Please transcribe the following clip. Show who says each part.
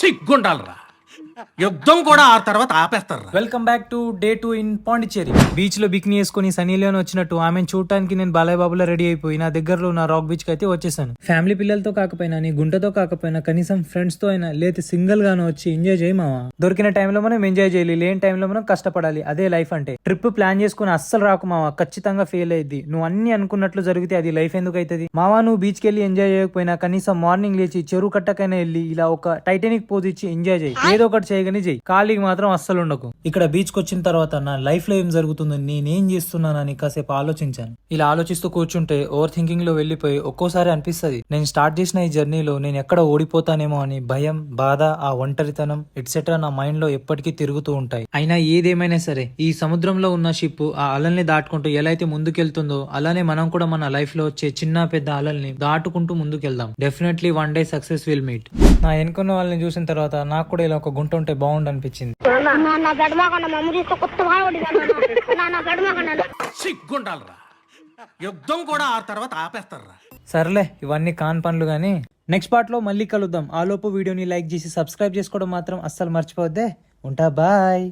Speaker 1: సిగ్గుండాలరా, యుద్ధం కూడా ఆ తర్వాత ఆపేస్తారు.
Speaker 2: Welcome back to day 2 in Pondicherry. Beach లో బికినీ వేసుకుని సనీ లియోన్ వచ్చినట్టు ఆమెను చూడటానికి నేను బాలయ్య బాబులో రెడీ అయిపోయి నా దగ్గరలో ఉన్న రాక్ బీచ్ కి అయితే వచ్చేసాను. ఫ్యామిలీ పిల్లలతో కాకపోయినా నీ గుంటతో కాకపోయినా కనీసం ఫ్రెండ్స్ తో అయినా లేతే సింగిల్ గాను వచ్చి ఎంజాయ్ చేయమావా. దొరికిన టైంలో మనం ఎంజాయ్ చేయాలి, లేని టైంలో మనం కష్టపడాలి. అదే లైఫ్ అంటే. ట్రిప్ ప్లాన్ చేసుకుని అస్సలు రాకుమావా, ఖచ్చితంగా ఫెయిల్ అయ్యింది. నువ్వు అన్ని అనుకున్నట్లు జరిగితే అది లైఫ్ ఎందుకు అవుతుంది మావా. నువ్వు బీచ్ కి వెళ్ళి ఎంజాయ్ చేయకపోయినా కనీసం మార్నింగ్ లేచి చెరువు కట్టకైనా వెళ్ళి ఇలా ఒక టైటానిక్ పోజ్ ఇచ్చి ఎంజాయ్ చేయి. ఏదో ఒకటి చేయగానే చెయ్యి, ఖాళీకి మాత్రం అస్సలు ఉండకు. ఇక్కడ బీచ్ కి వచ్చిన తర్వాత నా లైఫ్ లో ఏం జరుగుతుందో నేనేం చేస్తున్నానని కాసేపు ఆలోచించాను. ఇలా ఆలోచిస్తూ కూర్చుంటే ఓవర్ థింకింగ్ లో వెళ్లిపోయి ఒక్కోసారి అనిపిస్తుంది నేను స్టార్ట్ చేసిన ఈ జర్నీలో నేను ఎక్కడ ఓడిపోతానేమో అని. భయం, బాధ, ఆ ఒంటరితనం ఎట్సెట్రా నా మైండ్ లో ఎప్పటికీ తిరుగుతూ ఉంటాయి. అయినా ఏదేమైనా సరే ఈ సముద్రంలో ఉన్న షిప్ ఆ అలల్ని దాటుకుంటూ ఎలా అయితే ముందుకెళ్తుందో అలానే మనం కూడా మన లైఫ్ లో వచ్చే చిన్న పెద్ద అలల్ని దాటుకుంటూ ముందుకెళ్దాం. Definitely one day success will meet. నా ఎన్నుకున్న వాళ్ళని చూసిన తర్వాత నాకు కూడా ఇలా ఒక గుంట ఉంటే బాగుండు అనిపించింది.
Speaker 1: సిగ్గుండాలరా, యుద్ధం కూడా ఆ తర్వాత ఆపేస్తారు.
Speaker 2: సర్లే ఇవన్నీ కాన్ పనులు గానీ నెక్స్ట్ పార్ట్ లో మళ్ళీ కలుద్దాం. ఆలోపు వీడియోని లైక్ చేసి సబ్స్క్రైబ్ చేసుకోవడం మాత్రం అస్సలు మర్చిపోద్దే. ఉంటా, బాయ్.